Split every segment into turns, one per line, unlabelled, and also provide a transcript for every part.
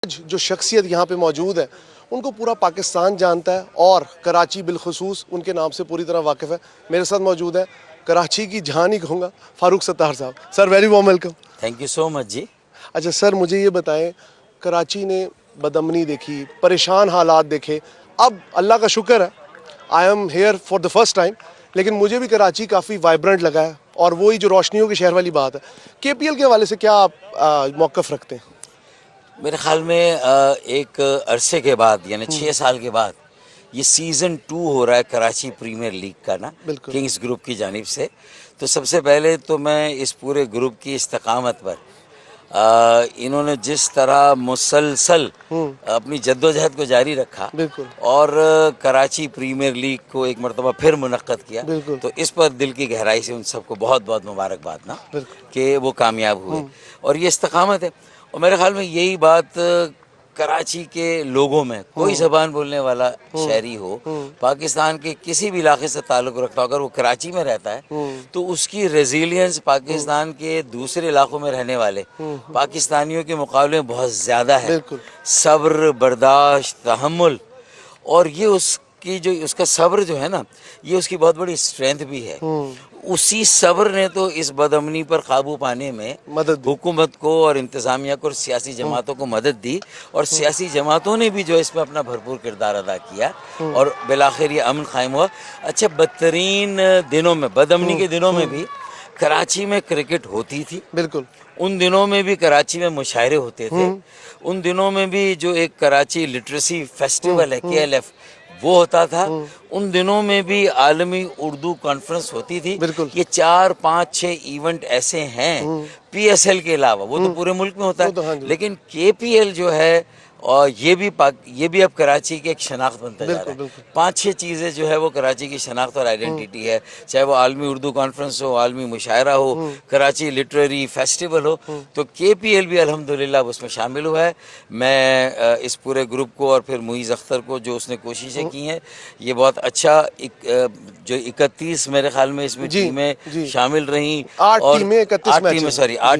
जो शख्सियत यहाँ पे मौजूद है उनको पूरा पाकिस्तान जानता है और कराची बिलखुसूस उनके नाम से पूरी तरह वाकिफ़ है। मेरे साथ मौजूद है कराची की जान ही कहूँगा Farooq Sattar sahab. Sir very warm welcome.
Thank you so much ji.
अच्छा सर, मुझे ये बताएं, कराची ने बदअमनी देखी, परेशान हालात देखे, अब अल्लाह का शुक्र है I am here for the first time, लेकिन मुझे भी कराची काफ़ी वाइब्रेंट लगा है और वही जो रोशनियों के शहर वाली बात है। KPL के हवाले से क्या आप मौक़िफ़ रखते हैं?
मेरे ख्याल में एक अरसे के बाद यानी 6 साल के बाद ये सीज़न 2 हो रहा है कराची प्रीमियर लीग का ना,
बिल्कुल।
किंग्स ग्रुप की जानिब से। तो सबसे पहले तो मैं इस पूरे ग्रुप की इस्तकामत पर इन्होंने जिस तरह मुसलसल अपनी जद्दोजहद को जारी रखा
बिल्कुल।
और कराची प्रीमियर लीग को एक मरतबा फिर मुनक्कद किया,
बिल्कुल।
तो इस पर दिल की गहराई से उन सबको बहुत बहुत मुबारकबाद ना कि वो कामयाब हुए और ये इस्तकामत है। और मेरे ख्याल में यही बात कराची के लोगों में, कोई ज़बान बोलने वाला शहरी हो, पाकिस्तान के किसी भी इलाके से ताल्लुक़ रखता हो, अगर वो कराची में रहता है तो उसकी रेजिलियंस पाकिस्तान के दूसरे इलाकों में रहने वाले पाकिस्तानियों के मुकाबले में बहुत ज़्यादा है। सब्र, बर्दाश्त, तहम्मुल, और ये उसकी जो उसका सब्र जो है ना, ये उसकी बहुत बड़ी स्ट्रेंथ भी है। उसी सब्र ने तो इस बदअमनी पर काबू पाने में हुकूमत को और इंतज़ामिया को और सियासी जमातों को मदद दी, और सियासी जमातों ने भी जो इसमें अपना भरपूर किरदार अदा किया और बिलाखिर ये अमन कायम हुआ। अच्छा, बदतरीन दिनों में, बदअमनी के दिनों में भी कराची में क्रिकेट होती थी।
बिल्कुल।
उन दिनों में भी कराची में मुशायरे होते थे। उन दिनों में भी जो एक कराची लिटरेसी फेस्टिवल है KLF, वो होता था। उन दिनों में भी आलमी उर्दू कॉन्फ्रेंस होती थी। ये 4, 5, 6 इवेंट ऐसे हैं PSL के अलावा, वो तो पूरे मुल्क में होता है, लेकिन KPL जो है और ये भी अब कराची की एक शनाख्त बनता जा रहा है। 5-6 चीज़ें जो है वो कराची की शनाख्त और आइडेंटिटी है, चाहे वो आलमी उर्दू कॉन्फ्रेंस हो, आलमी मुशायरा हो, कराची लिटरेरी फेस्टिवल हो, तो KPL भी अल्हम्दुलिल्लाह उसमें शामिल हुआ है। मैं इस पूरे ग्रुप को और फिर मुईज़ अख्तर को, जो उसने कोशिशें की हैं, ये बहुत अच्छा जो 31 मेरे ख्याल में इसमें टीमें शामिल रहीं,
8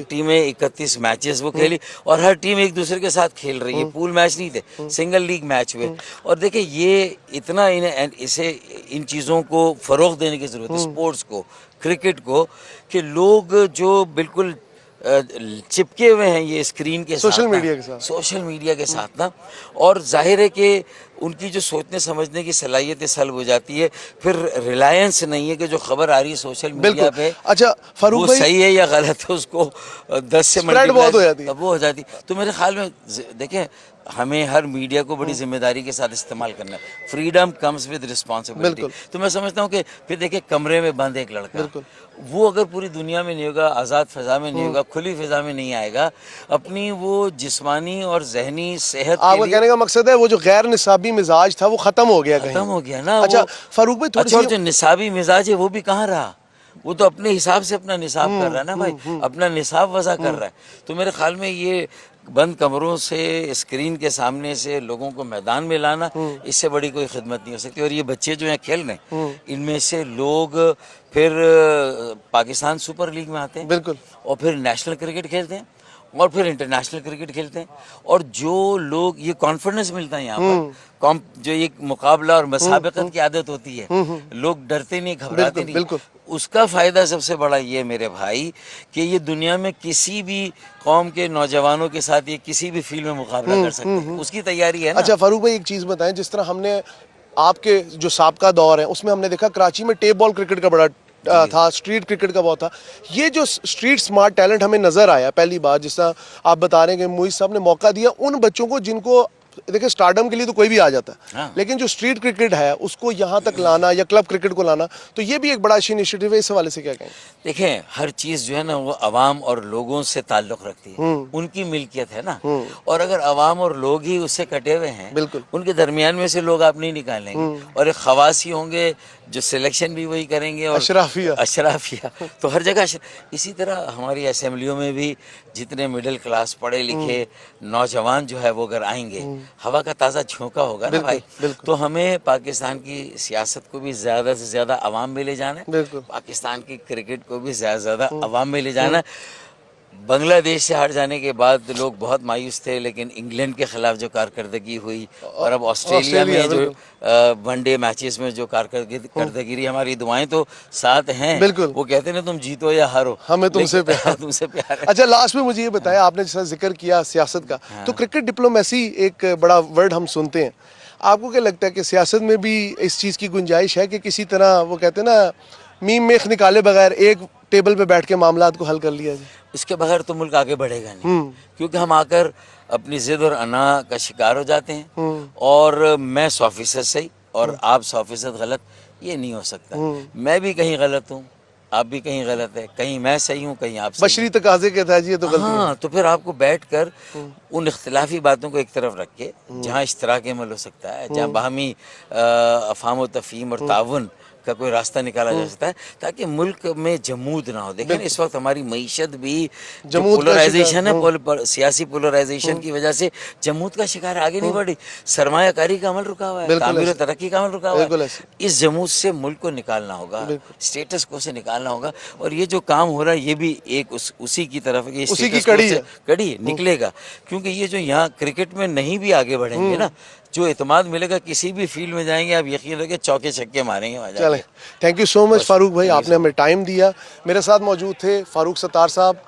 टीमें
31 मैचेस वो खेली और हर टीम एक दूसरे के साथ खेल रही है। पूल मैच नहीं थे, सिंगल लीग मैच हुए। और देखिए, ये इतना इन चीज़ों को फ़रोग़ देने की ज़रूरत है, स्पोर्ट्स को, क्रिकेट को, कि लोग जो बिल्कुल चिपके हुए हैं ये स्क्रीन के साथ, सोशल मीडिया के साथ ना, और जाहिर है कि उनकी जो सोचने समझने की सलाहियत सल्ब हो जाती है। फिर रिलायंस नहीं है कि जो खबर आ रही है सोशल मीडिया पे,
अच्छा फारूक
वो
भाई,
सही है या गलत है, उसको 10 से मल्टीप्लाई वो हो जाती। तो मेरे ख्याल में देखें, हमें हर मीडिया को बड़ी जिम्मेदारी के साथ इस्तेमाल करना है। Freedom comes with responsibility. तो मैं समझता हूँ कि फिर देखिए, कमरे में बंद एक लड़का, वो अगर पूरी दुनिया में नहीं होगा, आज़ाद फ़िज़ा में नहीं होगा, खुली फ़िज़ा में नहीं आएगा, अपनी वो जिस्मानी और जहनी सेहत,
आपका कहने का मकसद है वो जो गैर निसाबी मिजाज था वो ख़त्म हो गया
ना।
अच्छा फारूक भाई,
अच्छा, और जो निसाबी मिजाज है वो भी कहाँ रहा? वो तो अपने हिसाब से अपना निसाब कर रहा है ना भाई, अपना निसाब वज़ा कर रहा है। तो मेरे ख्याल में ये बंद कमरों से, स्क्रीन के सामने से लोगों को मैदान में लाना, इससे बड़ी कोई खिदमत नहीं हो सकती। और ये बच्चे जो हैं खेल रहे हैं, इनमें से लोग फिर पाकिस्तान सुपर लीग में आते हैं, और फिर नेशनल क्रिकेट खेलते हैं, और फिर इंटरनेशनल क्रिकेट खेलते हैं। और जो लोग, ये कॉन्फिडेंस मिलता है यहाँ पर, जो एक मुकाबला और मुसाबकत की आदत होती है, लोग डरते नहीं, घबराते नहीं, उसका फ़ायदा सबसे बड़ा ये मेरे भाई कि ये दुनिया में किसी भी कौम के नौजवानों के साथ ये किसी भी फील्ड में मुकाबला कर सकते हैं, उसकी तैयारी है ना।
अच्छा फारूक भाई, एक चीज़ बताएं, जिस तरह हमने आपके जो साबका दौर है उसमें हमने देखा कराची में टेप बॉल क्रिकेट का बड़ा था, स्ट्रीट क्रिकेट का बहुत था। ये जो स्ट्रीट स्मार्ट टैलेंट हमें नज़र आया पहली बार, जिस तरह आप बता रहे हैं कि मुईज़ साहब ने मौका दिया उन बच्चों को जिनको, देखिए स्टारडम के लिए तो कोई भी आ जाता है, लेकिन जो स्ट्रीट क्रिकेट है उसको यहाँ तक लाना या क्लब क्रिकेट को लाना, तो ये भी एक बड़ा अच्छी इनिशिएटिव है। इस हवाले से क्या कहें?
देखें, हर चीज़ जो है ना वो अवाम और लोगों से ताल्लुक़ रखती है, उनकी मिल्कियत है ना। और अगर अवाम और लोग ही उससे कटे हुए हैं, उनके दरमियान में से लोग आप नहीं निकालेंगे, और एक खवासी होंगे जो सिलेक्शन भी वही करेंगे, और अशराफिया तो हर जगह। इसी तरह हमारी असेंबलियों में भी जितने मिडिल क्लास पढ़े लिखे नौजवान जो है वो अगर आएंगे, हवा का ताज़ा झोंका होगा ना भाई, तो हमें पाकिस्तान की सियासत को भी ज़्यादा से ज़्यादा अवाम में ले जाना है, पाकिस्तान की क्रिकेट को भी ज़्यादा से ज़्यादा अवाम में ले जाना है। बांग्लादेश से हार जाने के बाद लोग बहुत मायूस थे, लेकिन इंग्लैंड के खिलाफ जो कारकर्दगी हुई और अब ऑस्ट्रेलिया में जो वनडे मैचेस में जो कारकर्दगी रही, हमारी दुआएं तो साथ हैं।
बिल्कुल।
वो कहते हैं ना, तुम जीतो या हारो,
हमें तुमसे प्यार
तुमसे प्यार है।
अच्छा, लास्ट में मुझे ये बताया, आपने जैसा जिक्र किया सियासत का, तो क्रिकेट डिप्लोमेसी एक बड़ा वर्ड हम सुनते हैं। आपको क्या लगता है कि सियासत में भी इस चीज़ की गुंजाइश है कि किसी तरह वो कहते हैं ना, मीम मेख निकाले बगैर एक टेबल पे बैठ के मामलात को हल कर लिया जाए?
इसके बगैर तो मुल्क आगे बढ़ेगा नहीं, क्योंकि हम आकर अपनी जिद और अना का शिकार हो जाते हैं। और मैं 100% सही और आप 100% गलत, ये नहीं हो सकता। मैं भी कहीं गलत हूँ, आप भी कहीं गलत है, कहीं मैं सही हूँ, कहीं आप सही
बशरी तकाजे के तहत ये तो गलती है।
हाँ, तो फिर आपको बैठकर उन इख्तिलाफी बातों को एक तरफ रख के, जहाँ इश्तराक अमल हो सकता है, जहाँ बाहमी अफाम व तफहीम और ताउन का कोई रास्ता निकाला जा सकता है, ताकि मुल्क में जमूद ना हो। देखें इस वक्त हमारी मईशत भी जो पोलराइजेशन है, सियासी पोलराइजेशन की वजह से जमूद का शिकार आगे नहीं बढ़ी। सरमायाकारी का अमल रुका हुआ है, तामीर और तरक्की का अमल रुका हुआ है। इस जमूद से मुल्क को निकालना होगा, स्टेटस को से निकालना होगा। और ये जो काम हो रहा है, ये भी एक उसी की तरफ, ये
उसी की
कड़ी निकलेगा। क्योंकि ये जो यहाँ क्रिकेट में नहीं भी आगे बढ़ेंगे ना, जो इत्मीनान मिलेगा, किसी भी फील्ड में जाएंगे, आप यकीन रखिए चौके छक्के मारेंगे वहाँ जाके।
Thank you so much Farooq भाई, आपने हमें टाइम दिया। मेरे साथ मौजूद थे फारूक सत्तार साहब।